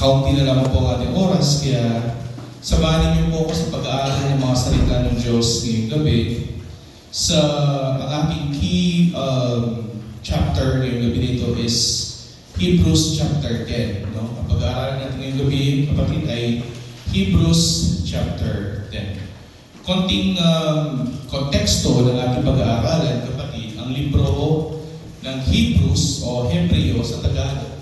kaunti na lang po ang ating oras, kaya samahan niyo po ako sa pag-aaral ng mga salita ng Diyos ngayong gabi. Sa ang ating key chapter ngayong gabi nito is Hebrews chapter 10. No? Ang pag-aaralan natin ngayong gabi, kapatid, ay Hebrews chapter 10. Konting konteksto ng ating pag-aaralan, kapatid, ang libro ng Hebrews o Hebreo sa Tagalog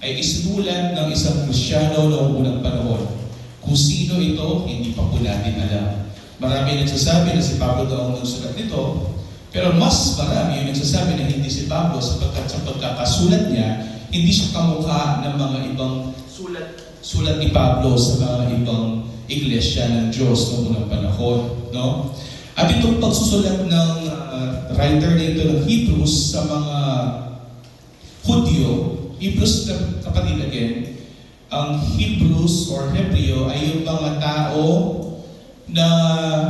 ay isinulat ng isang Kristiyano noong unang panahon. Kung sino ito, hindi pa po natin alam. Marami nagsasabi na si Pablo daw ang nagsulat nito, pero mas marami yung nagsasabi na hindi si Pablo sapagkat sa pagkakasulat niya, hindi siya kamukha ng mga ibang sulat ni Pablo sa mga ibang iglesia ng Diyos noong unang panahon. No? At itong pagsusulat ng writer na ito ng Hebrews sa mga Hudyo, Hebrews, kapatid, again, ang Hebrews or Hebreo ay yung mga tao na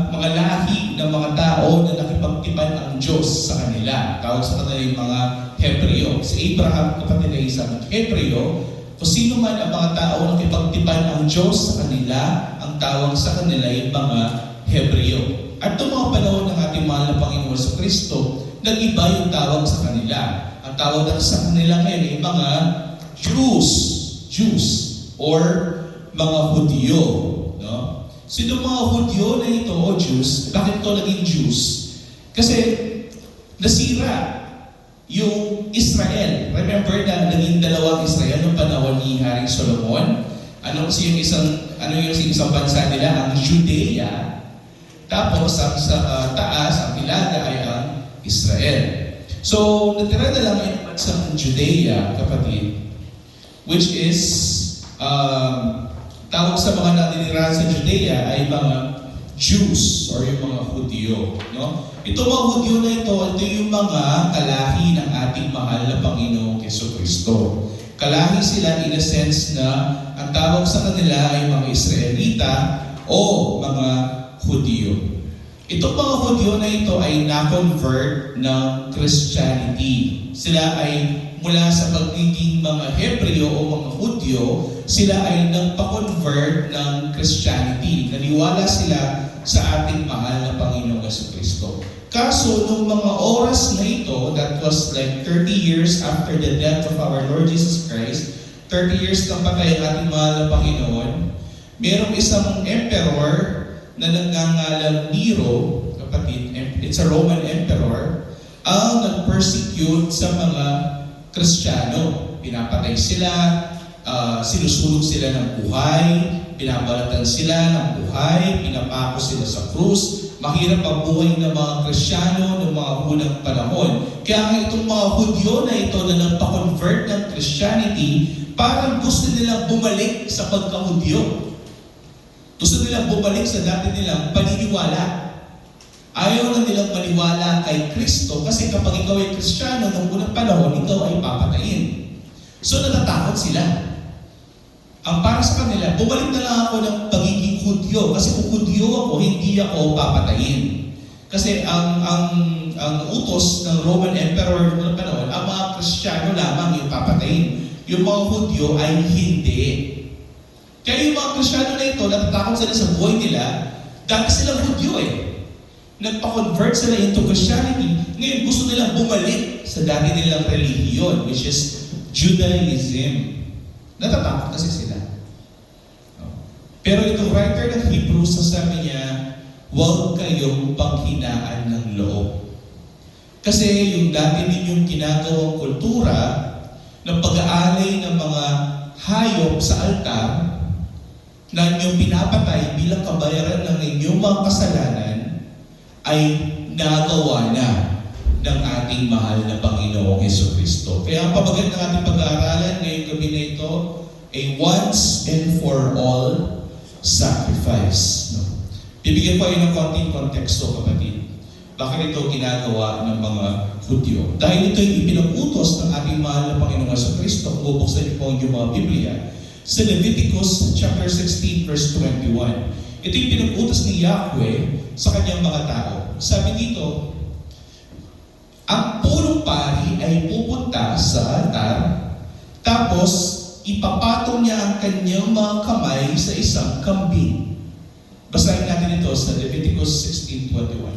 mga lahi ng mga tao na nakipagtipan ang Diyos sa kanila. Tawag sa kanila yung mga Hebreo. Si Abraham, kapatid, ay isang Hebreo. Kung sino man ang mga tao na nakipagtipan ang Diyos sa kanila, ang tawag sa kanila yung mga Hebreo. At itong mga panahon ng ating mahal na Panginoon sa Kristo, nag-iba yung tawag sa kanila. Ang tawag sa kanila ngayon ay mga Jews, or mga Hudyo. No? So itong mga Hudyo na ito, o Jews, bakit ito naging Jews? Kasi nasira yung Israel. Remember na naging dalawang Israel noong panahon ni Haring Solomon? Ano yung isang bansa nila? Ang Judea. Tapos ang sa taas, ang Hilaga ay ang Israel. So, natira na lang yung bansang Judea, kapatid, which is, tawag sa mga naninirahan sa Judea ay mga Jews or yung mga Hudyo. No? Ito mga Hudyo na ito yung mga kalahi ng ating mahal na Panginoong Jesucristo. Kalahi sila in a sense na ang tawag sa kanila ay mga Israelita o mga Hudyo. Itong mga Hudyo na ito ay na-convert ng Christianity. Sila ay mula sa pagiging mga Hebreo o mga Hudyo, sila ay nagpa-convert ng Christianity. Naniwala sila sa ating mahal na Panginoong Jesucristo. Kaso, nung mga oras na ito, that was like 30 years after the death of our Lord Jesus Christ, 30 years nang patay ang ating mahal na Panginoon, mayroong isang emperor na nagngangalang Nero, kapatid, it's a Roman emperor, ang nag-persecute sa mga Kristiyano. Pinapatay sila, sinusunog sila ng buhay, binabalatan sila ng buhay, pinapako sila sa krus. Mahirap ang buhay ng mga Kristiyano ng mga unang panahon. Kaya itong mga Hudyo na ito na nagpa-convert ng Christianity, parang gusto nilang bumalik sa pagka-Hudyo. Gusto nilang bumalik sa dati nilang paniniwala. Ayaw na nilang maniwala kay Kristo kasi kapag ikaw ay Kristiyano ng unang panahon, ikaw ay papatayin. So natatakot sila. Ang para sa kanila, bumalik na lang ako ng pagiging Hudyo kasi kung Hudyo ako, hindi ako papatayin. Kasi ang utos ng Roman Emperor ng unang panahon, ang mga Kristiyano lamang yung papatayin. Yung mga Hudyo ay hindi. Kaya yung mga Kristiyano na ito, natatakot sila sa buhay nila, dati silang Hudyo Nagpa-convert sila into Christianity. Ngayon, gusto nilang bumalik sa dati nilang relihiyon, which is Judaism. Natatakot kasi sila. Pero itong writer ng Hebrews, sasabi niya, huwag kayong panghinaan ng loob. Kasi yung dati ninyong ginagawang kultura ng pag-aalay ng mga hayop sa altar na inyong pinapatay bilang kabayaran ng inyong mga kasalanan ay nagawa na ng ating mahal na Panginoong Jesucristo. Kaya ang pabagat ng ating pag-aaralan ngayong gabi na ito ay once and for all sacrifice. Bibigyan ko kayo ng konting konteksto, kapatid. Bakit ito ginagawa ng mga Hudyo? Dahil ito ay ipinag-utos ng ating mahal na Panginoong Jesucristo. Kung bubuksan niyo po ang mga Biblia, sa Leviticus chapter 16 verse 21. Ito yung pinag-utos ni Yahweh sa kanyang mga tao. Sabi dito, ang purong pari ay pupunta sa altar, tapos ipapatong niya ang kanyang mga kamay sa isang kambing. Basahin natin ito sa Leviticus 16:21.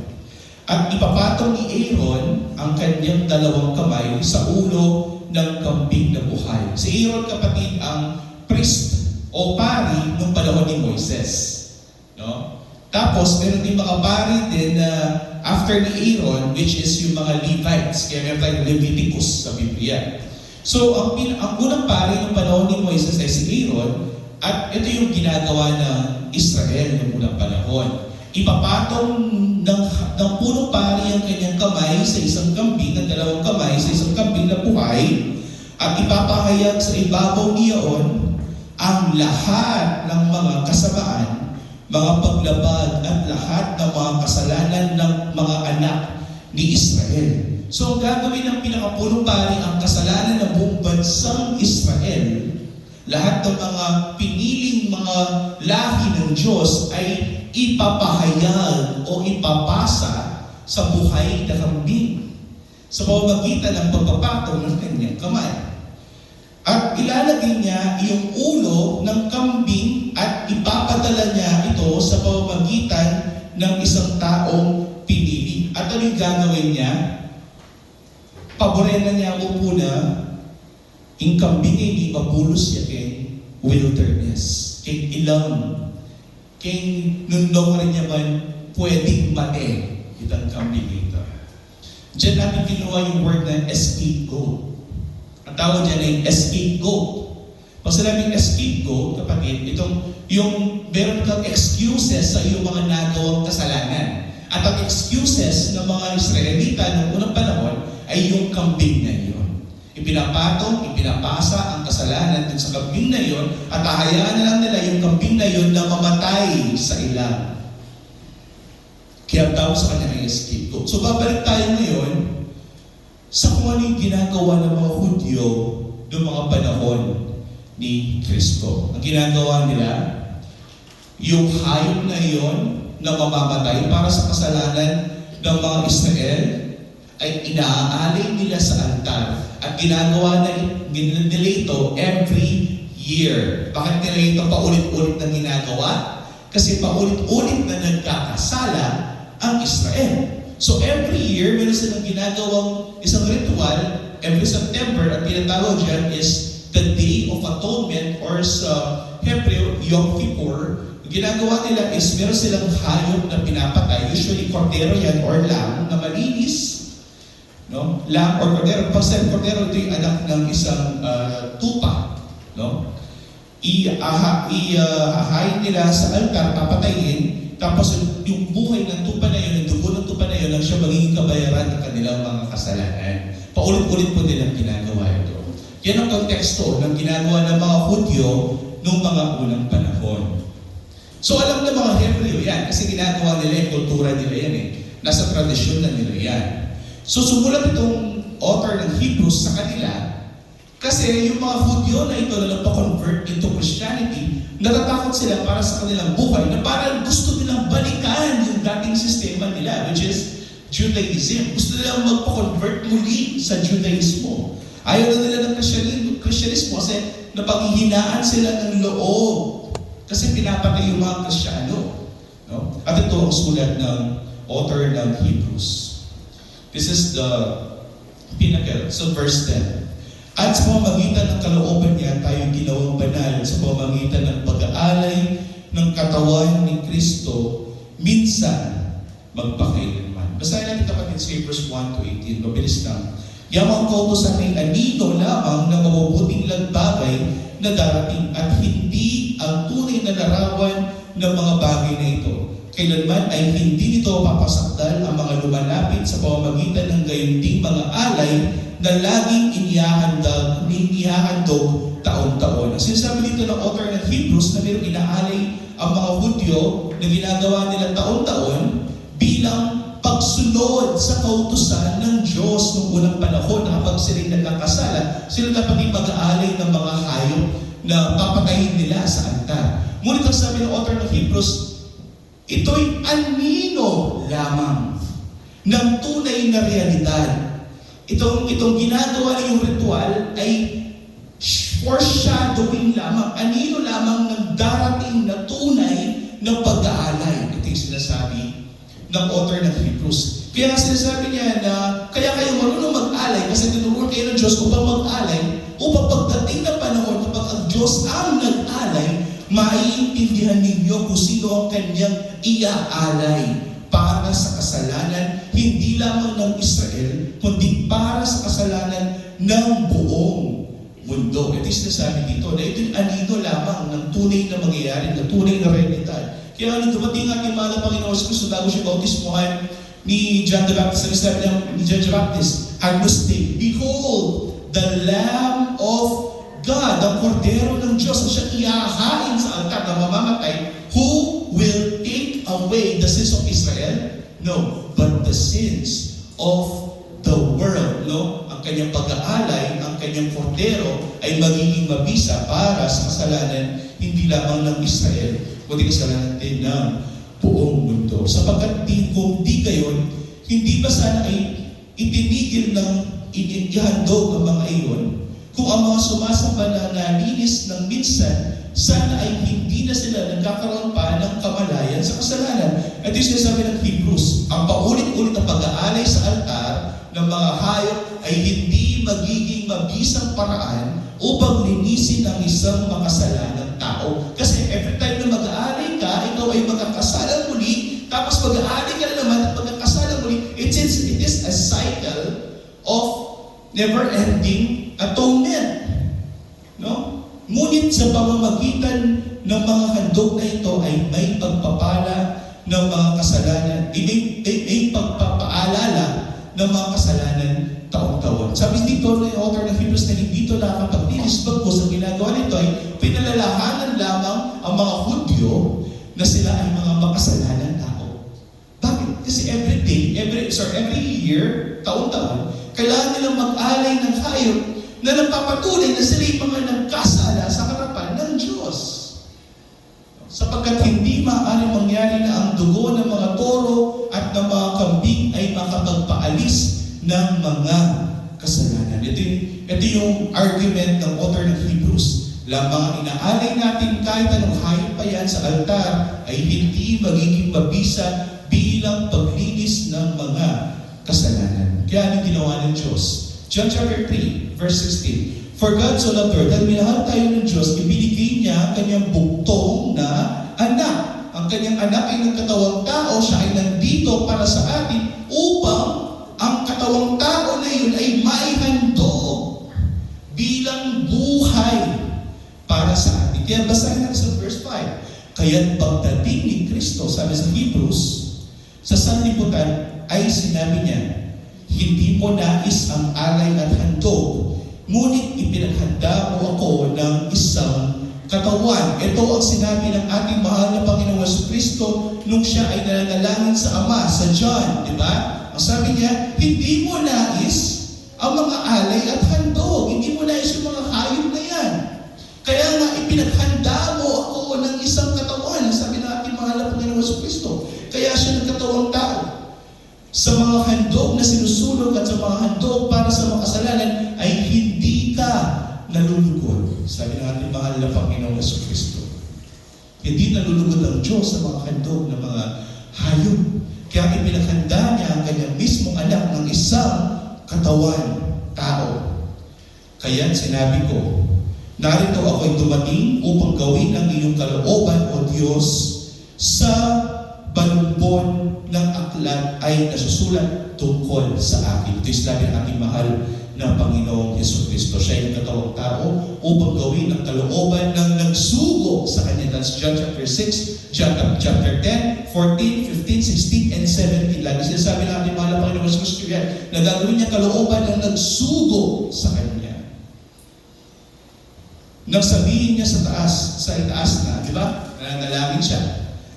At ipapatong ni Aaron ang kanyang dalawang kamay sa ulo ng kambing na buhay. Si Aaron, kapatid, ang priest o pari nung panahon ni Moises. No? Tapos, meron din mga pari din na after ni Aaron, which is yung mga Levites. Kaya meron tayong Leviticus sa Biblia. So, ang unang pari ng panahon ni Moises ay si Aaron, at ito yung ginagawa ng Israel noong unang panahon. Ipapatong ng punong pari ang kanyang kamay sa isang kambing, ang dalawang kamay sa isang kambing na buhay, at ipapahayag sa ibabaw niyaon ang lahat ng mga kasamaan, mga paglabag at lahat ng mga kasalanan ng mga anak ni Israel. So ang gagawin ng pinakapunong pari ang kasalanan ng buong bansang Israel. Lahat ng mga piniling mga lahi ng Diyos ay ipapahayag o ipapasa sa buhay na kambing sa pamamagitan ng pagpapatong ng kanyang kamay. At ilalagay niya yung ulo ng kambing at ipapadala niya ito sa pamamagitan ng isang taong pinili. At ano yung gagawin niya? Paborena niya upo na yung kambing ay hindi mabulos niya kay wilderness, kay ilang, kay nundong rin niya man pwedeng mate itang kambing ito. Diyan natin kinuha yung word na scapegoat. Ang tawag dyan ay scapegoat. Pag sinabing scapegoat, kapatid, itong yung meron kang excuses sa iyong mga nagawang kasalanan. At ang excuses ng mga Israelita noong unang panahon ay yung kambing na iyon. Ipinapatong, ipinapasa ang kasalanan dun sa kambing na iyon at hahayaan na lang nila yung kambing na iyon na mamatay sa ilang. Kaya tawag sa kanya ay scapegoat. So babalik tayo ngayon sa kung ano yung ginagawa ng mga Hudyo noong mga panahon ni Kristo. Ang ginagawa nila, yung hayop na iyon na mamamatay para sa kasalanan ng mga Israel ay inaalay nila sa altar at ginagawa nila ito every year. Bakit nila ito paulit-ulit na ginagawa? Kasi paulit-ulit na nagkakasala ang Israel. So every year, meron silang ginagawang isang ritual every September at pinatawag dyan is the Day of Atonement or sa Hebrew, Yom Kippur. Ginagawa nila is meron silang hayop na pinapatay, usually cordero yan or lamb na malinis. No? Lamb or cordero. Pag sa cordero, ito yung anak ng isang tupa. No? Ihahain nila sa altar, papatayin, tapos yung buhay ng tupa na yun, yung dugo ng tupa na yun, lang siya magiging kabayaran ng kanilang mga kasalanan. Paulit-ulit po nilang ginagawa ito. Yan ang konteksto ng ginagawa ng mga Hudyo noong mga unang panahon. So alam ng mga Hebreo yan, kasi ginagawa nila yung kultura nila yan eh. Nasa tradisyon na nila yan. So sumulat itong author ng Hebrews sa kanila kasi yung mga Hudyo na ito na nagpa-convert into Christianity, natatakot sila para sa kanilang buhay na parang gusto nilang balikan yung dating sistema nila, which is Judaism. Gusto nilang magpa-convert muli sa Judaismo. Ayaw na nila ng Christianismo kasi napanghihinaan sila ng loob kasi pinapatay yung mga Kristiyano. No? At ito ang sulat ng author ng Hebrews. This is the pinnacle. So verse 10. At sa pamamagitan ng kalooban niya, tayo ginawang banal sa pamamagitan ng pag-aalay ng katawan ni Kristo, minsan magpakailanman. Basahin natin kapatid sa Hebrews 1-18. Mabilis lang. Yamang kautusan ay anino lamang ng mabubuting bagay na darating at hindi ang tunay na larawan ng mga bagay na ito. Kailanman ay hindi nito papasakdal ang mga lumalapit sa pamamagitan ng gayunding mga alay na laging inihahandog taon-taon. Ang sinasabi dito ng author ng Hebrews na mayroong inaalay ang mga Hudyo na ginagawa nila taon-taon bilang pagsunod sa kautusan ng Diyos noong unang panahon na kapag sila'y nagkakasala, sila dapat mag-aalay ng mga hayop na papatayin nila sa altar. Ngunit ang sabi ng author ng Hebrews, ito'y anino lamang ng tunay na realidad. Itong ginagawa niyong ritual ay foreshadowing lamang, anino lamang ng darating na tunay na pag-aalay. Ito yung sinasabi ng author ng Hebrews. Kaya nga sinasabi niya na kaya kayo marunong mag-alay kasi tinuruan kayo ng Diyos upang mag-alay, upang pagdating na panahon kapag ang Diyos ang nag-alay, maiintindihan ninyo kung sino ang kanyang iaalay para sa kasalanan, hindi lamang ng Israel, kundi para sa kasalanan ng buong mundo. Ito yung sinasabi dito na ito yung anino lamang ng tunay na mangyayari, ng tunay na realidad. Kaya nung dumating ating mahal na Panginoon sa Kristo bago siya bautismuhan ni John the Baptist, sabi ni John the Baptist, Agnus Dei, behold, the Lamb of God, ang kordero ng Diyos na siya ihahain sa altar na mamamatay, who will take away the sins of Israel? No, but the sins of the world. No? Ang kanyang pag-aalay, ang kanyang kordero ay magiging mabisa para sa kasalanan hindi lamang ng Israel, kundi kasalanan din ng buong mundo. Sapagkat kung di gayon, hindi ba sana ay itinigil ng ihandog ang mga iyon? Kung ang mga sumasamba na nalinis ng minsan, sana ay hindi na sila nagkakaroon pa ng kamalayan sa kasalanan. At yung sinasabi ng Hebrews, ang paulit-ulit na pag-aalay sa altar ng mga hayop ay hindi magiging mabisang paraan upang linisin ang isang makasalanang tao. Kasi every time na mag-aalay ka, ikaw ay magkakasalang muli, tapos mag-aalay ka na naman at magkakasalang muli. It is a cycle of never-ending atonement. No? Ngunit sa pamamagitan ng mga handog na ito ay may pagpapala ng mga kasalanan, may pagpapaalala ng mga kasalanan taon-taon. Sabi dito ng author ng Hebrews na hindi ito nakapaglinis, bagkus ang ginagawa nito ay pinalalahanan lamang ang mga Hudyo na sila ay mga makasalanan tao. Bakit? Kasi every year, taon-taon, kailangan nilang mag-alay ng hayop na nagpapatunay na sila yung mga nagkasala sa harapan ng Diyos. Sapagkat hindi maaaring mangyari na ang dugo ng mga toro at ng mga kambing ay makapagpaalis ng mga kasalanan. Ito yung argument ng author ng Hebrews. Mga inaalay natin kahit anong hayop pa yan sa altar ay hindi magiging mabisa bilang paglinis ng mga kasalanan. Kaya ano ginawa ng Diyos? John chapter 3, verse 16. For God so loved the world, dahil minahal tayo ng Diyos, ibinigay niya kanyang buktong na anak. Ang kanyang anak ay nagkatawang tao, siya ay nandito para sa atin upang ang katawang tao na yun ay maihandog bilang buhay para sa atin. Kaya basahin natin sa verse 5. Kaya't pagdating ni Kristo, sabi sa Hebrews, sa sanlibutan ay sinabi niya, hindi mo nais ang alay at handog, ngunit ipinaghanda mo ako ng isang katawan. Ito ang sinabi ng ating mahal na Panginoong Jesucristo nung siya ay nananalangin sa Ama, sa John, di ba? Ang sabi niya, hindi mo nais ang mga alay at handog. Hindi mo nais yung mga hayop na yan. Kaya nga, ipinaghanda mo ako ng isang katawan. Ang sabi ng ating mahal na Panginoong Jesucristo. Kaya siya nagkatawang tao. Sa mga handog na sinusulog at sa mga handog para sa mga kasalanan ay hindi ka nalulugod. Sabi ng ating mahal na Panginoong Jesucristo. Hindi nalulugod ang Diyos sa mga handog ng mga hayop. Kaya ipinaghanda niya ang kanyang mismong anak ng isang katawan, tao. Kaya sinabi ko, narito ako'y dumating upang gawin ang iyong kalooban o Diyos sa balumbon ng aklat ay nasusulat tungkol sa akin. Ito yung sinabi ng ating mahal na Panginoong Jesucristo. Siya ay nagkatawang tao upang gawin ang kalooban ng nagsugo sa kanya. That's John chapter 6, chapter 10, 14, 15, 16, and 17. Lagi sinasabi ng ating mahal na Panginoong Jesucristo yan na gagawin niya kalooban ng nagsugo sa kanya. Nang sabihin niya sa itaas na, di ba? Nananalangin siya.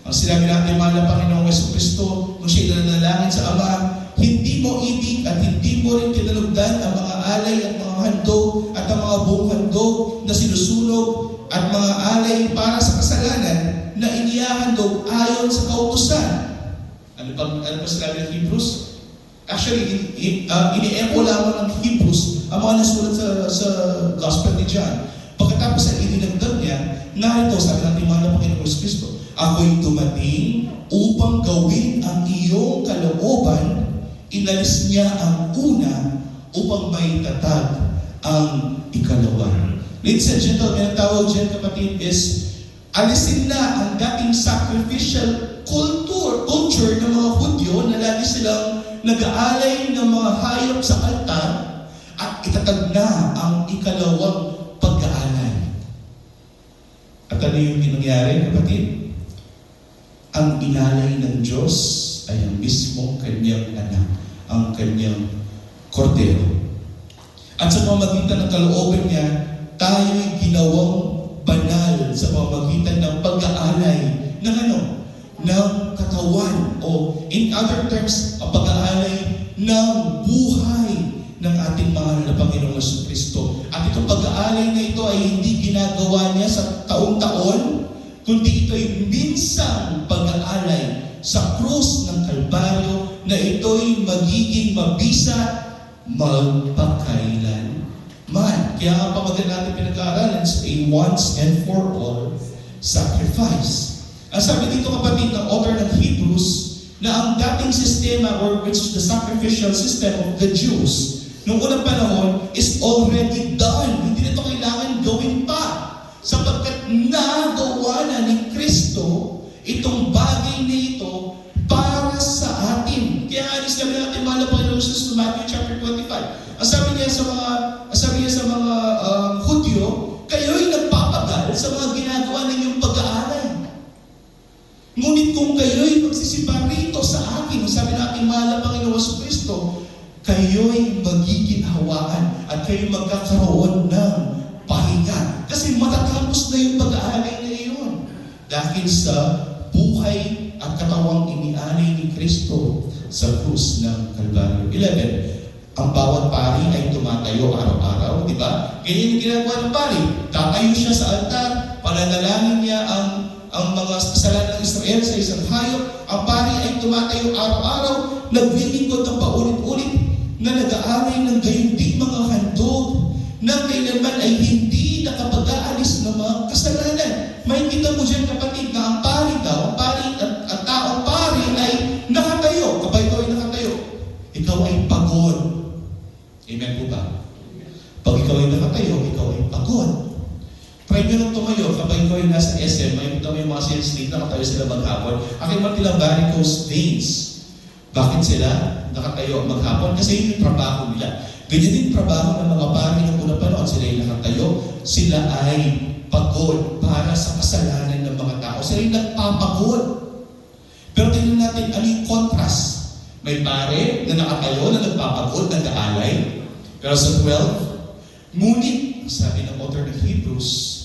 Ang sinabi natin, mahal na Panginoong Jesucristo, nung siya nanalangin sa Ama, hindi mo ibig at hindi mo rin kinalugdan ang mga alay at mga handog at ang mga buong handog na sinusunog at mga alay para sa kasalanan na inihahandog ayon sa kautusan. Ano pa sinabi ng Hebrews? Actually, ini-echo lamang ng Hebrews ang mga nasulat sa Gospel ni John. pagkatapos ay idinagdag niya, narito sabi natin mahal na Panginoong Kristo, ako'y dumating upang gawin ang iyong kalooban, inalis niya ang una upang may tatag ang ikalawa. Ladies and gentlemen, ang tawag dyan kapatid is, alisin na ang dating sacrificial culture ng mga Hudyo na lagi silang nag-aalay ng mga hayop sa altar at itatag na ang ikalawang pag-aalay. At ano yung nangyari, kapatid? Ang inalay ng Diyos ay ang mismong kanyang anak, ang kanyang kordero. At sa pamamagitan ng kalooban niya, tayo'y ginawang banal sa pamamagitan ng pag-aalay ng ano? Ng katawan, o in other terms, ang pag-aalay ng buhay ng ating mahal na Panginoong Jesucristo. At itong pag-aalay na ito ay hindi ginagawa niya sa taon-taon, kundi ito ay minsang pag-aalay sa krus ng Kalbaryo na ito'y magiging mabisa magpakailanman. Kaya ang pamagat natin pinag-aaralan is a once and for all sacrifice. Ang sabi dito kapatid ng author ng Hebrews, na ang dating sistema or which is the sacrificial system of the Jews noong unang panahon is already done. Hindi na ito kailangan gawin pa. Sapagkat nagawa na ni Kristo itong bagay na ito para sa atin. Kaya nga sabi natin mahal na Panginoon Jesus, Matthew chapter 25. Ang sabi niya sa mga Hudyo, kayo'y nagpapagal sa mga ginagawa ninyong pag-aalay. Ngunit kung kayo'y magsisiparito sa akin, sabi natin mahal na Panginoon Kristo, kayo'y magiging hawaan at kayo'y magkakaroon ng pahinga. Kasi matatapos na yung pag-aalay na iyon. Dahil sa buhay at katawang inialay ni Kristo sa krus ng Kalbaryo. 11. Ang bawat pari ay tumatayo araw-araw, di ba? Ganyan yung ginagawa ng pari. Tatayo siya sa altar, pananalangin niya ang mga kasalanan ng Israel sa isang hayop. Ang pari ay tumatayo araw-araw, naglilingkod ng paulit-ulit na nag-aalay ng gayunding mga handog na kailanman ay hindi nakapag-aalis ng mga kasalanan. May kita mo dyan kapatid na ang pari daw, ang taong pari ay nakatayo. Kapag ikaw ay nakatayo, ikaw ay pagod. Amen po ba? Pag ikaw ay nakatayo, ikaw ay pagod. Try nyo lang tumayo, kapag ikaw ay nasa SM, may yung mga sales lead, nakatayo sila maghapon. Aking mga tilang varicose veins. Bakit sila nakatayo maghapon? Kasi yun yung trabaho nila. Ganyan din trabaho ng mga pari ng unang panahon. Sila ay nakatayo, sila ay pagod para sa kasalanan ng mga tao. Sila ay nagpapagod. Pero tingnan natin, ano yung contrast? May pare na nakatayo, na nagpapagod, nag-aalay. Pero sa 12, ngunit, sabi ng author ng Hebrews,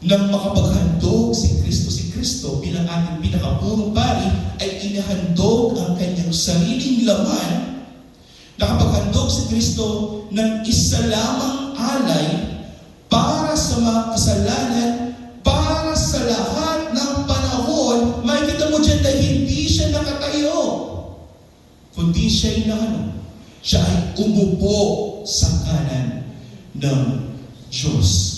nang makapaghandog si Kristo bilang ating pinakapurong pari, ay inahandog ang kanyang sariling laman. Nakapaghandog si Kristo ng isa lamang alay para sa mga kasalanan, para sa lahat ng panahon. Makikita mo dyan na hindi siya nakatayo, kundi siya'y siya ay umupo sa kanan ng Diyos.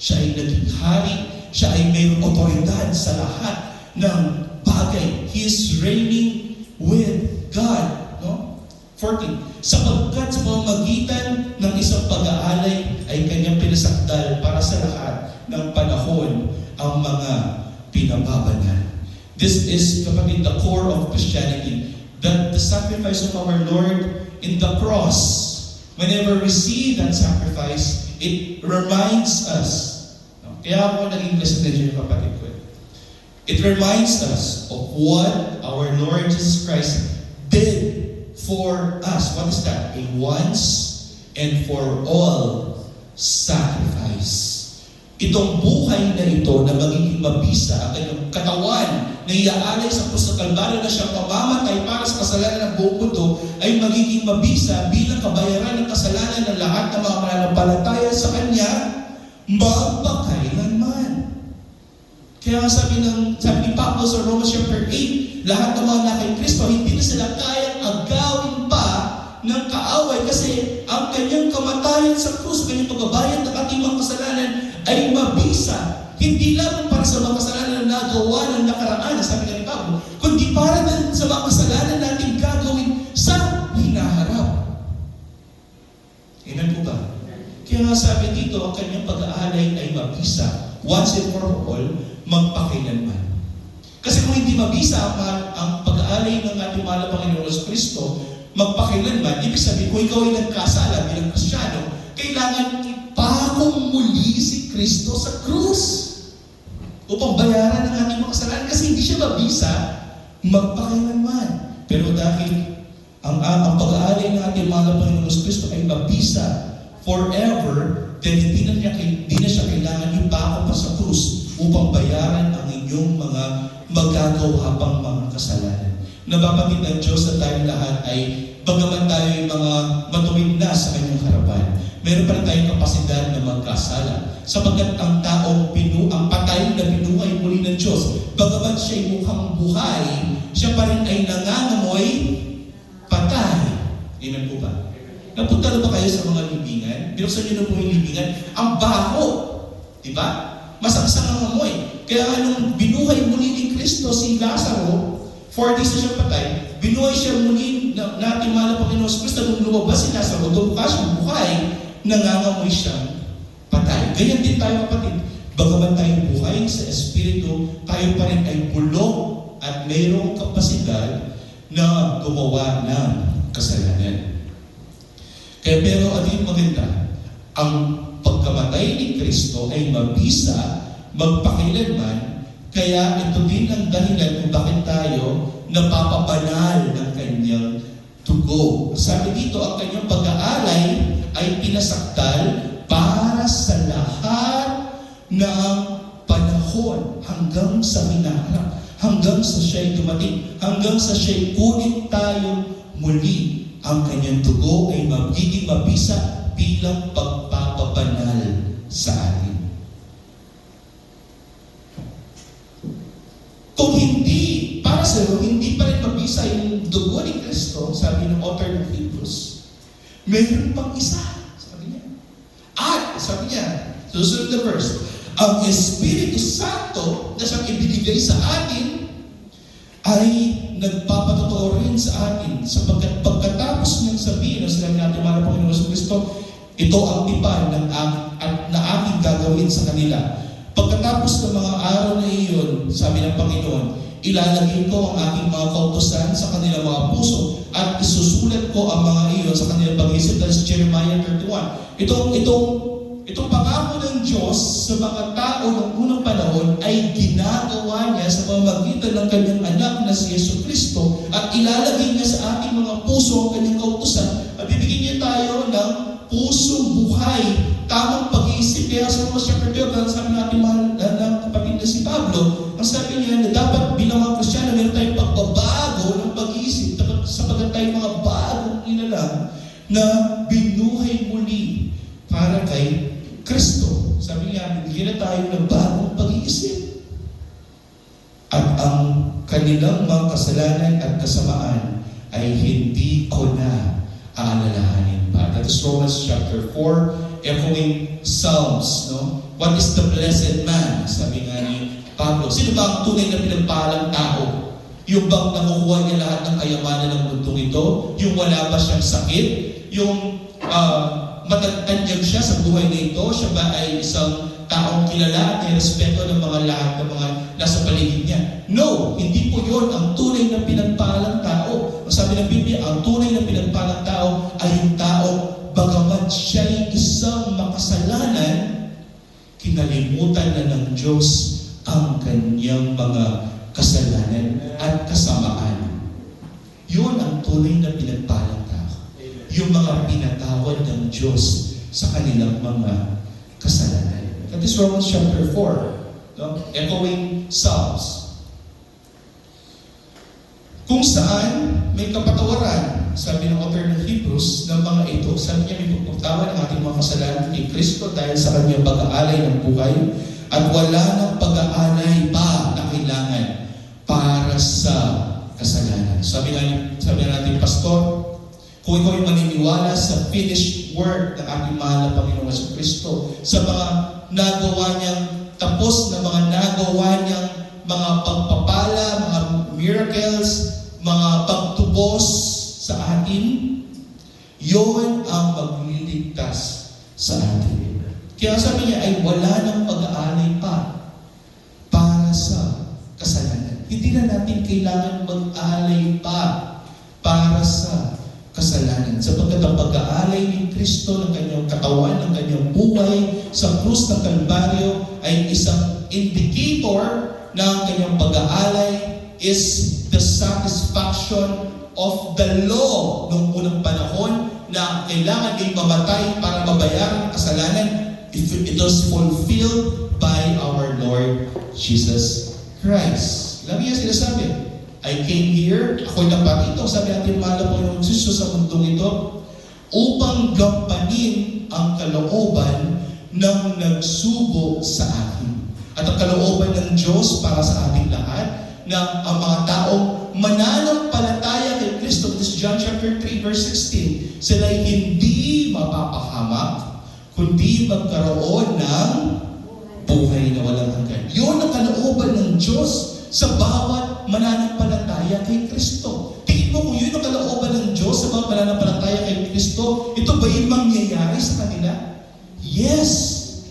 Siya ay naging hari, siya ay mayroong otoridad sa lahat ng bagay. He is reigning with God. 14. Sapagkat sa pamamagitan ng isang pag-aalay ay kanyang pinasakdal para sa lahat ng panahon ang mga pinababanal. This is, kapatid, the core of Christianity. That the sacrifice of our Lord in the cross, whenever we see that sacrifice, it reminds us. Kaya ako nag-English na dyan yung kapatid ko. It reminds us of what our Lord Jesus Christ did for us. What is that? A once and for all sacrifice. Itong buhay na ito na magiging mabisa ang kanyang katawan na iaalay sa krus ng Kalbaryo na siyang mamamatay para sa kasalanan ng buong mundo ay magiging mabisa bilang kabayaran ng kasalanan ng lahat ng mga mananampalataya sa Kanya magpakailanman. Kaya sabi ni Pablo sa Romans chapter 8, lahat ng mga na kay Kristo, hindi na sila kayang agawin pa ng kaaway kasi ang kanyang kamatayan sa krus, kanyang pagbabayad ng ating mga kasalanan ay mabisa. Hindi lamang para sa mga kasalanan na nagawa ng nakaraan, sabi nga ni Pablo, kundi para din sa mga kasalanan natin gagawin sa hinaharap. Amen po ba? Kaya nga sabi dito, ang kanyang pag-aalay ay mabisa, once and for all, magpakailanman. Kasi kung hindi mabisa ang pag-aalay ng ating mahal na Panginoon Kristo, magpakailanman, ibig sabihin, kung ikaw ay nagkasala bilang Kristiyano, kailangan ipakong muli si Kristo sa krus upang bayaran ang ating mga kasalanan kasi hindi siya mabisa magpakailanman. Pero dahil ang pag-aalay ng ating mahal na Panginoon Kristo ay mabisa forever, then hindi na siya kailangan ipako pa sa krus upang bayaran ang inyong mga magagawa pang mga kasalanan. Nababanggit ng Diyos na tayo lahat ay bagaman tayo yung mga matuwid na sa kanyang harapan, meron pa rin tayong kapasidad na magkasala. Sapagkat ang taong ang patay na binuhay muli ng Diyos, bagaman siya'y mukhang buhay, siya pa rin ay nangangamoy patay. Amen po ba? Napunta na ba kayo sa mga libingan? Binuksan niyo na po yung libingan. Ang baho. Diba? Masangsang ang amoy. Kaya nung binuhay muli ni Kristo si Lazaro, 4 days na siya patay, binuhay siya muli na ating mahal na Panginoon Kristo. Nung lumabas si Lazaro, doon bukas yung buhay, nangangamoy siyang patay. Ganyan din tayo kapatid. Bagaman tayo buhay sa Espiritu, tayo pa rin ay bulok at mayroong kapasidad na gumawa ng kasalanan. Kaya pero ano yung maganda? Ang pagkamatay ni Kristo ay mabisa, magpakailanman, kaya ito din ang dahilan kung bakit tayo napapabanal ng kanyang dugo. Sabi dito, ang kanyang pag-aalay ay pinasakdal para sa lahat ng panahon hanggang sa hinaharap, hanggang sa siya'y dumating, hanggang sa siya'y kunin tayo muli. Ang kanyang dugo ay magiging mabisa bilang pagpapabanal sa atin. Kung hindi, para sa iyo, hindi pa rin mabisa yung dugo ni Kristo, sabi ng author ng Hebrews, meron pang isa, sabi niya. At, sabi niya, susunod na verse, ang Espiritu Santo na siyang ibinigay sa atin ay nagpapatotoo rin sa atin sapagkat pagkatapos niyang sabihin na sinabi natin mahal na Panginoon Kristo, ito ang tipan na aking gagawin sa kanila. Pagkatapos ng mga araw na iyon, sabi ng Panginoon, ilalagay ko ang aking mga kautusan sa kanilang mga puso at isusulat ko ang mga iyon sa kanilang pag-isip. That's Jeremiah 31. Itong pangako ng Diyos sa mga tao ng unang panahon ay ginagawa niya sa pamamagitan ng kanyang anak na si Yesu Kristo at ilalagay niya sa ating mga puso ang kanyang kautusan at bibigyan niya tayo ng pusong buhay, tamang pag-iisip. Kaya sa Romans chapter 12, sabi natin mahal na kapatid na si Pablo, ang sabi niya na dapat bilang mga Kristiyano meron tayong pagbabago ng pag-iisip sapagkat tayo mga bagong inalang na binuhay muli para kay Kristo. Sabi niya, bigyan na tayo ng bagong pag-iisip. At ang kanilang mga kasalanan at kasamaan ay hindi ko na aalalahanin pa. That is Romans chapter 4, echoing Psalms. No? What is the blessed man? Sabi nga ni Pablo. Sino ba ang tunay na pinagpalang tao? Yung bang nakukuha niya lahat ng kayamanan ng mundong ito? Yung wala ba siyang sakit? Yung matatanyag siya sa buhay na ito? Siya ba ay isang taong kilala at respeto ng mga lahat ng mga nasa paligid niya? No, hindi po yun ang tunay na pinagpalang tao. Ang sabi ng Biblia, ang tunay na pinagpalang tao ay yung tao, bagaman siya'y isang makasalanan, kinalimutan na ng Diyos ang kanyang mga kasalanan at kasamaan. Yun ang tunay na pinagpalang tao. Yung mga pinatawad ng Diyos sa kanilang mga kasalanan. That is Romans chapter 4. No? Echoing Psalms. Kung saan may kapatawaran, sabi ng author ng Hebrews, ng mga ito, sabi niya may pagpagtawan ng ating mga kasalanan kay Kristo dahil sa kanyang pag-aalay ng buhay at wala ng pag-aalay pa na kailangan para sa kasalanan. Sabi natin, pastor, kung ikaw yung finished work ng ating mahal na Panginoong Jesucristo, sa mga nagawa niyang tapos na mga nagawa niyang mga pagpapala, mga miracles, mga pagtubos sa atin, yon ang magliligtas sa atin. Kaya sabi niya ay wala nang pag-aalay pa para sa kasalanan. Hindi na natin kailangan mag-aalay pa para sa kasalanan. Sapagkat ang pag-aalay ni Kristo ng kanyang katawan, ng kanyang buhay sa krus ng Kalbaryo ay isang indicator na ang kanyang pag-aalay is the satisfaction of the law noong unang panahon na kailangan ay mamatay para mabayaran ang kasalanan. It was fulfilled by our Lord Jesus Christ. Lagi niya sinasabi, I came here, ako'y dapat ito, sabi natin mahal na Panginoon Jesus sa mundong ito, upang gampanin ang kalooban ng nagsugo sa akin. At ang kalooban ng Diyos para sa ating lahat, na ang mga taong mananampalataya kay Kristo, this is John chapter 3 verse 16, sila'y hindi mapapahamak, kundi magkaroon ng buhay na walang hanggan. Yun ang kalooban ng Diyos sa bawat mananampalataya kay Kristo. Tingin mo kung yun ang kalooban ng Diyos sa bawat mananampalataya kay Kristo, ito ba yung mangyayari sa kanila? Yes!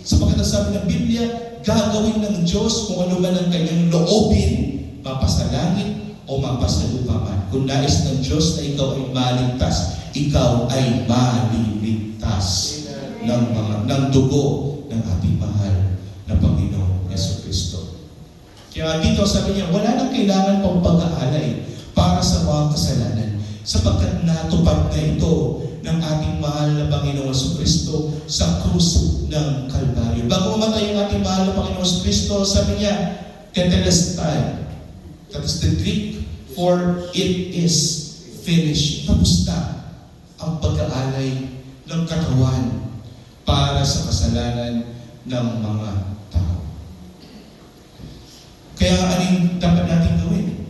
Sapagkat ang sabi ng Biblia, gagawin ng Diyos kung ano man ang kanyang loobin, mapasalangit o mapasalupa man. Kung nais ng Diyos na ikaw ay maligtas, ikaw ay maliligtas ng dugo ng ating mahal na Panginoong Jesucristo. Kaya dito sabi niya, wala nang kailangan pang pag-aalay para sa mga kasalanan sapagkat natupad na ito ng ating mahal na Panginoong Jesucristo sa krus ng Kalbaryo. Bago mamatay ang ating mahal na Panginoong Jesucristo, sabi niya, tetelestai. That is the Greek for it is finished. Tapos na ang pag-aalay ng katawan para sa kasalanan ng mga tao. Kaya anong dapat natin gawin?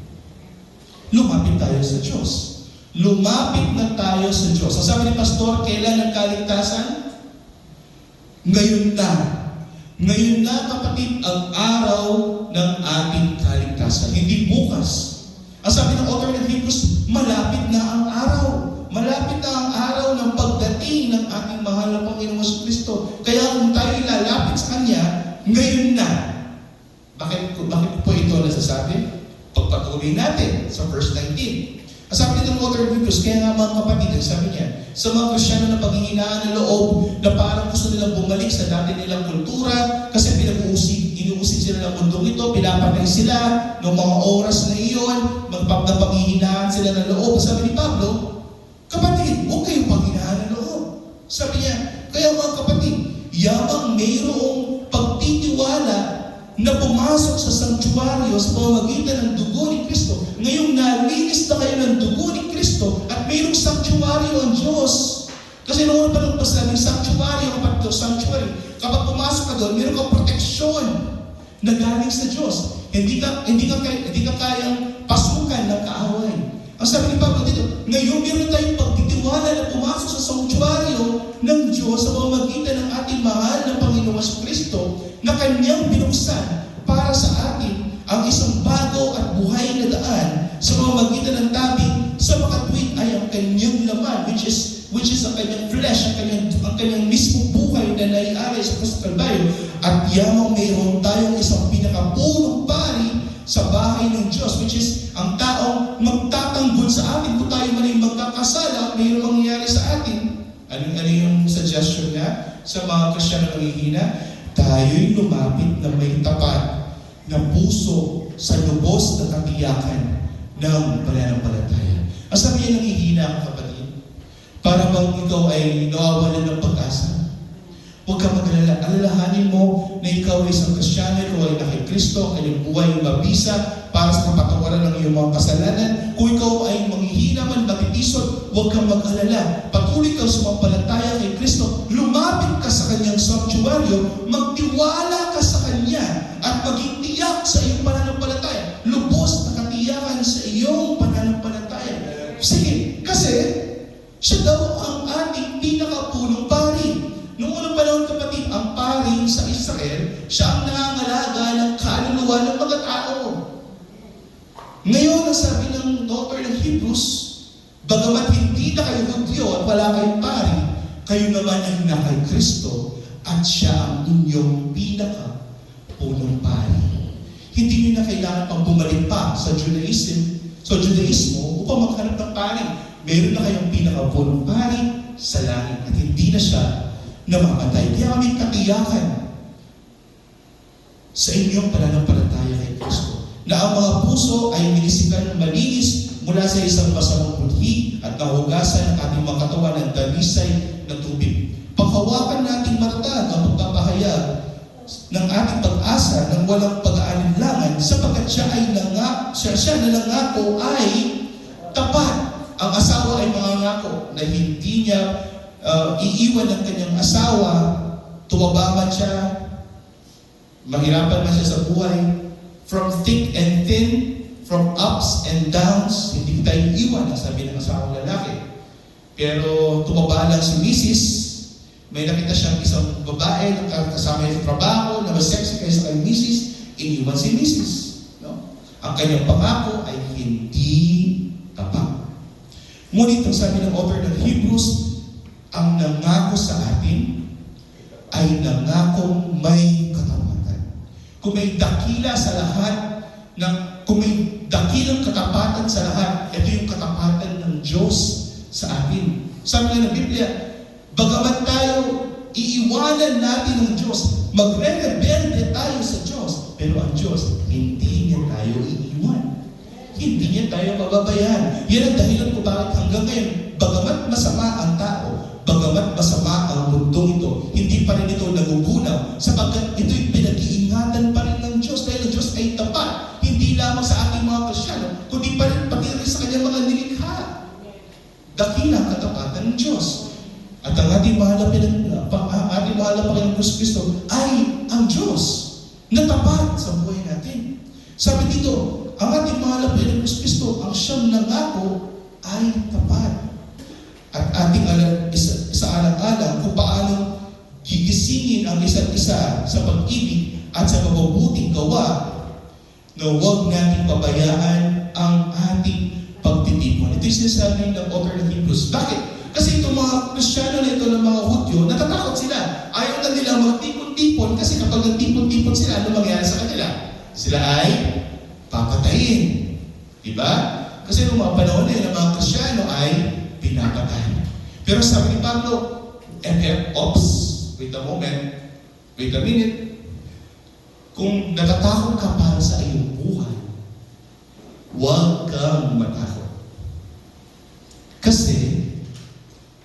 Lumapit tayo sa Diyos. Lumapit na tayo sa Diyos. Ang sabi ni Pastor, kailan ang kaligtasan? Ngayon na. Ngayon na, kapatid, ang araw ng ating kaligtasan. Hindi bukas. Ang sabi ng author ng Hebrews, malapit na ang araw. Malapit na ang araw ng pagdating ng ating mahal na Panginoong Jesucristo. Kaya kung tayo ilalapit sa Kanya, ngayon na. Bakit po ito nasasabi? Pagpatuloy natin sa verse 19. Ang sabi nito ng author of Hebrews, kaya nga mga kapatid, sabi niya, sa mga Kristiyano na paghihinaan ng loob na parang gusto nilang bumalik sa dati nilang kultura kasi inuusig sila ng mundong ito, pinapatay sila noong mga oras na iyon, paghihinaan sila ng loob. Sabi ni Pablo, kapatid, huwag kayong paghinaan ng loob. Sabi niya, kaya mga kapatid, yamang mayroong pagtitiwala na pumasok sa sanktuaryo sa pamamagitan ng dugo ni Kristo. Ngayong nalinis na kayo ng dugo ni Kristo at mayroong sanktuaryo ang Diyos. Kasi noon pa nung pasabi, sanktuaryo, sanctuary. Kapag pumasok ka doon, mayroong kang proteksyon na galing sa Diyos. Hindi ka kayang pasukan ng kaaway. Ang sabi ni Pablo dito, ngayon meron tayong pagtitiwala na pumasok sa sanktuaryo ng Diyos sa pamamagitan ng ating mahal na Panginoong Jesucristo na Kanyang binuksan para sa atin ang isang bago at buhay na daan sa pamamagitan ng tabing sa makatwid ay ang Kanyang laman, which is ang Kanyang flesh, ang Kanyang mismong buhay na naialay sa krus ng Kalbaryo. At yamang mayroon tayong isang pinakapunong pari sa bahay ng Diyos, which is ang taong magtatanggol sa atin kung tayo man ay magkakasala, mayroong mangyayari sa atin. Ano yung suggestion niya sa mga Kristiyano na nanghihina? Tayo'y lumapit na may tapat na puso sa lubos na katiyakan ng pananampalataya. Ang sabi niya nanghihina ang kapatid, para bang ikaw ay nawawalan ng pag-asa? Huwag ka mag-alala. Alalahanin mo na ikaw ay isang Kristiyano, ikaw ay nakikristo, ang kanyang buhay ay mabisa para sa kapatawaran ng iyong mga kasalanan. Kung ikaw ay manghihina man, matitisod, huwag kang mag-alala. Patuloy kang sumampalataya kay Kristo. Lumapit ka sa kanyang sanctuaryo, magtiwala ka sa kanya, at maging tiyak sa iyong pananampalataya. Lubos na katiyakan sa iyong pananampalataya. Sige, kasi siya daw ang ating kaluluwa ng mga tao. Ngayon, ang sabi ng author ng Hebrews, bagamat hindi na kayo Hudyo at wala kayong pari, kayo naman ay na kay Kristo at siya ang inyong pinaka-punong pari. Hindi niyo na kailangan pang bumalik pa sa Judaismo upang maghanap ng pari. Meron na kayong pinaka-punong pari sa langit at hindi na siya namamatay. Kaya may katiyakan sa inyong pananampalataya kay Kristo na ang mga puso ay minisikan ng malinis mula sa isang masamang budhi at nahugasan ng ating mga katawan ng dalisay na tubig. Paghawakan nating matatag ang pagpapahayag ng ating pag-asa ng walang pag-aalinlangan sapagkat siya na nangako ay tapat. Ang asawa ay mangangako na hindi niya iiwan ng kanyang asawa, tumaba man siya, mahirapan man siya sa buhay, from thick and thin, from ups and downs, hindi tayo iwan, ang sabi ng asawang lalaki. Pero tumaba lang si Mrs. May nakita siyang isang babae na kasama niya sa trabaho, na mas sexy kaysa kay Mrs. Iniwan si Mrs. No? Ang kanyang pangako ay hindi tapat. Ngunit ang sabi ng author ng Hebrews, ang nangako sa atin ay nangakong may katapatan. Kung may dakila sa lahat, kung may dakilang katapatan sa lahat, ito yung katapatan ng Diyos sa atin. Sabi nga ng Biblia, bagamat tayo iiwanan natin ng Diyos, magre-rebelde tayo sa Diyos, pero ang Diyos, hindi niya tayo iiwan. Hindi niya tayo pababayaan. Yan ang dahilan kung bakit hanggang ngayon, bagamat masama ang tao, bagamat masama ang mundong ito, hindi pa rin ito nagugunaw, sapagkat ito'y pinag-iingatan pa rin ng Diyos dahil ang Diyos ay tapat, hindi lamang sa ating mga Kristyano, kundi pa rin pati rin sa kanyang mga nilikha. Dakilang katapatan ng Diyos. At ang ating mahal na Panginoong Kristo ay ang Diyos na tapat sa buhay natin. Sabi dito, ang ating mahal na Panginoong Kristo, ang siyang nangako ay tapat. At ating isaalang-alang kung paano gigisingin ang isa't isa sa pag-ibig at sa mabubuting gawa na huwag natin pabayaan ang ating pagtitipon. Ito yung sinasabi ng author ng Hebrews. Bakit? Kasi itong mga Kristiyano na ito ng mga Hudyo, natatakot sila. Ayaw na nila magtipon-tipon kasi kapag nagtipon-tipon sila, ano mangyari sa kanila? Sila ay papatayin. Diba? Kasi noong mga panahon na yun, ang mga Kristiyano ay pinapatay. Pero sabi ni Pablo, wait a minute, kung natatakot ka para sa iyong buhay, huwag kang matakot. Kasi,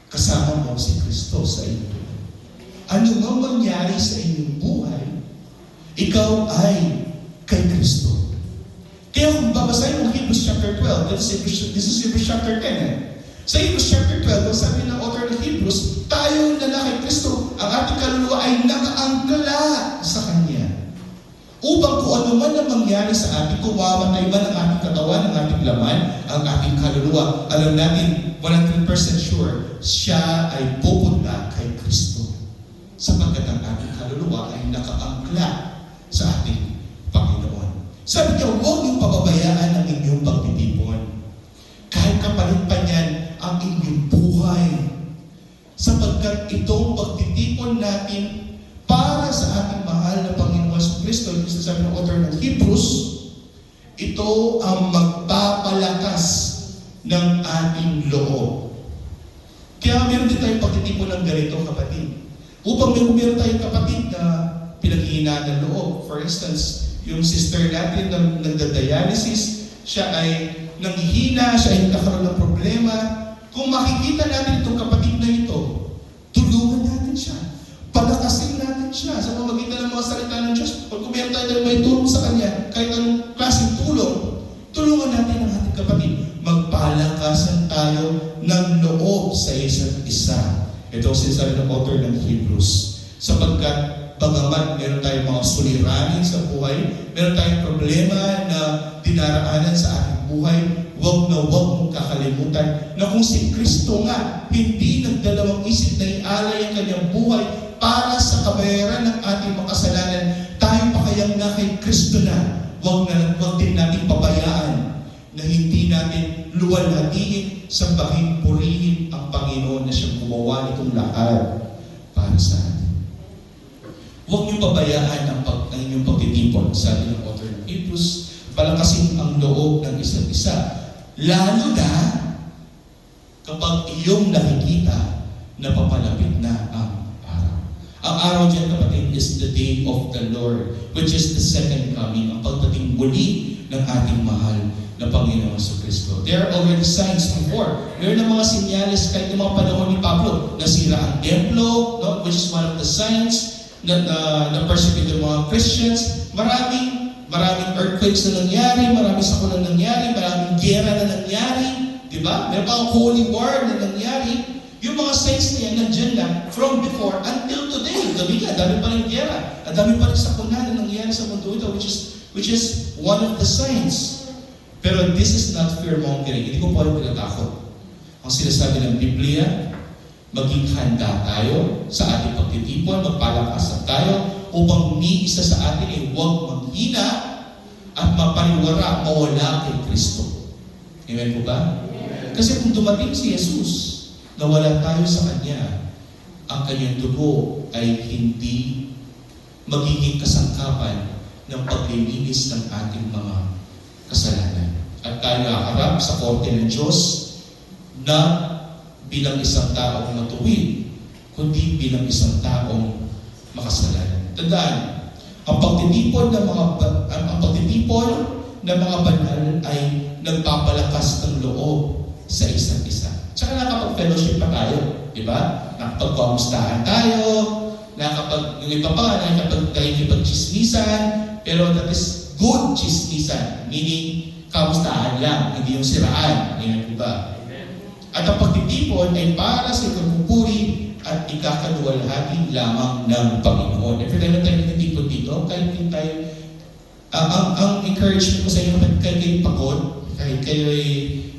kasama mo si Kristo sa iyong buhay. Ano mang mangyari sa inyong buhay, ikaw ay kay Kristo. Kaya kung babasahin mo Hebrews chapter 12, this is Hebrews chapter 10. Sa Hebrews chapter 12, sabi ng author ng Hebrews, tayo na kay Kristo, ang ating kaluluwa ay nakaangkla sa Kanya. Upang kung ano man ang mangyari sa atin, kung mamatay man ang ating katawan, ang ating laman, ang ating kaluluwa, alam natin, 100% sure, siya ay pupunta kay Kristo. Sapagkat ang ating kaluluwa ay nakaangkla sa ating Panginoon. Sabi niya, huwag niyong pababayaan ang inyong pagtitipon. Kahit kapalit pa niyan ang inyong buhay. Sapagkat itong pagtitipon natin para sa ating mahal na Panginoon sa Kristo, yung sasabi ng author ng Hebrews, ito ang magpapalakas ng ating loob. Kaya meron din tayong pagtitipon ng ganito, kapatid. Upang meron tayong kapatid na pinaghihinaan ng loob. For instance, yung sister natin na nagda-dialysis, siya ay nanghihina, siya ay nagkakaroon ng problema. Kung makikita natin itong kapatid na ito, tulungan natin siya. Palakasin natin siya sa pamamagitan ng mga salita ng Diyos. Pag kung meron tayo may tulong sa Kanya, kahit anong klaseng tulong, tulungan natin ang ating kapatid. Magpalakasan tayo ng loob sa isa't isa. Ito ang sinasabi ng author ng Hebrews. Sapagkat bagamat meron tayong mga suliranin sa buhay, meron tayong problema na dinaraanan sa ating buhay, huwag mong kakalimutan na kung si Kristo nga hindi nagdalawang isip na ialay ang kanyang buhay para sa kabayaran ng ating makasalanan, tayo pa kayang na kay Kristo na. Huwag din natin pabayaan na hindi natin luwalhatiin, sambahin, purihin ang Panginoon na siyang gumawa nitong lahat para sa atin. Huwag niyo pabayaan ang inyong pagtitipon. Sabi ng author ng Hebrews, palakasin ang loob ng isa't isa. Lalo na kapag iyong nakikita na papalapit na ang araw. Ang araw dyan, kapatid, is the day of the Lord, which is the second coming, ang pagdating muli ng ating mahal na Panginoon sa Kristo. There are already signs before. Meron ng mga sinyales kahit ng mga panahon ni Pablo. Nasira ang templo, no? Which is one of the signs na persecute ng mga Christians. Maraming earthquakes na nangyari, maraming sakuna na nangyari, maraming gera na nangyari. Diba? Meron pa ang holy war na nangyari. Yung mga signs na yan, nandiyan lang from before until today. Dami pa rin gera. At dami pa rin sakuna na nangyari sa mundo ito, which is one of the signs. Pero this is not fear-mongering. Hindi ko po rin pinatakot. Ang sinasabi ng Biblia, maging handa tayo sa ating pagtitipon, magpalakasan tayo, upang ni isa sa atin ay huwag manghina at mapariwara, mawala kay Kristo. Amen po ba? Amen. Kasi kung dumating si Jesus, nawala tayo sa Kanya, ang Kanyang dugo ay hindi magiging kasangkapan ng paglilinis ng ating mga kasalanan. At tayo haharap sa korte ng Diyos na bilang isang taong matuwid, kundi bilang isang taong makasalanan. Tandaan, ang pagtitipon ng mga banal ay nagpapalakas ng loob sa isa't isa. Tsaka nakapag-fellowship pa tayo, di ba? Nakapag-kamustahan tayo, yung iba pa, nakapag-chismisan, pero that is good chismisan, meaning kamustahan lang, hindi yung siraan. Amen, di ba? At ang pagtitipon ay para sa ikapupuri at ikakaluwalhati lamang ng Panginoon. Every time na tayo nagtitipon dito, kahit hindi tayo, ang encouragement ko sa inyo, kahit kayo pagod, kahit kayo ay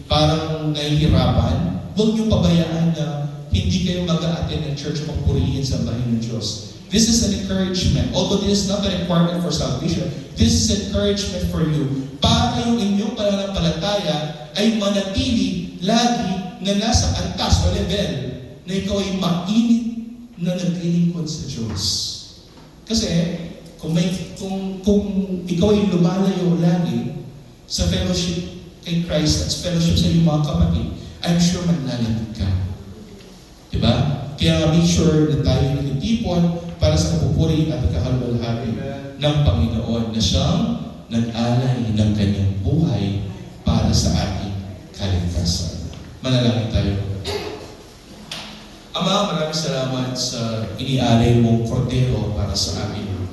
parang nahihirapan, huwag niyong pabayaan na hindi kayo mag-a-attend ng church o pagpurihin sa bahin ng Diyos. This is an encouragement. Although this is not a requirement for salvation, this is encouragement for you para yung inyong pananampalataya ay manatili lagi na nasa antas o level na ikaw ay mainit na naglilingkod sa Diyos. Kasi kung ikaw ay lumalayo lagi sa fellowship kay Christ at fellowship sa iyong mga kapatid, I'm sure manlalamig ka. Diba? Kaya make sure na tayo nagtitipon para sa kapupuri at ikahalwalhati ng Panginoon na siyang nag-alay ng kanyang buhay para sa ating kaligtasan. Manalangin tayo. Ama, maraming salamat sa inialay mong kordero para sa amin.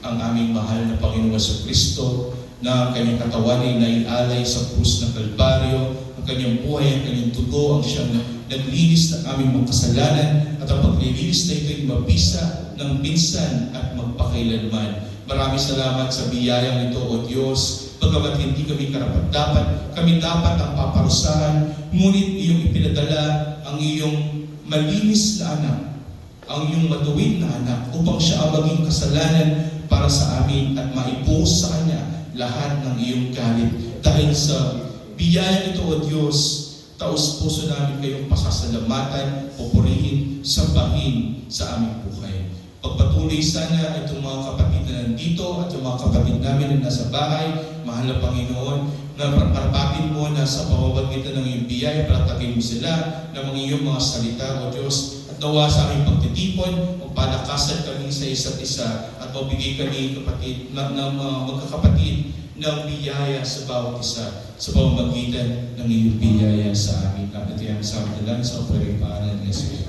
Ang aming mahal na Panginoon sa Kristo na kanyang katawan ay naialay sa krus ng Kalbaryo, ang kanyang buhay, ang kanyang dugo, ang siyang naglinis ng aming mga kasalanan at ang paglilinis na ito ay mabisa ng minsan at magpakailanman. Maraming salamat sa biyayang ito, O Diyos. Pagkamat hindi kami karapat-dapat, kami dapat ang paparusahan, ngunit iyong ipinadala ang iyong malinis na anak, ang iyong matuwid na anak, upang siya ang maging kasalanan para sa amin at maibuhos sa Kanya lahat ng iyong galit. Dahil sa biyayang ito, O Diyos, taos puso namin kayong pasasalamatan, pupurihin, sambahin sa aming buhay. Pagpatuloy sana itong mga kapatid na nandito at yung mga kapatid namin na nasa bahay, mahal na Panginoon, na parapatin mo na sa pamamagitan ng iyong biyaya, palatagin mo sila ng mga iyong mga salita, O Diyos, at nawa sa aming pagtitipon, magpalakasan kami sa isa't isa, at mabigay kami kapatid, ng magkakapatid ng biyaya sa bawat isa, sa pamamagitan ng iyong biyaya sa amin. At ito yung sa amin lang sa opering pangalan ng Jesus.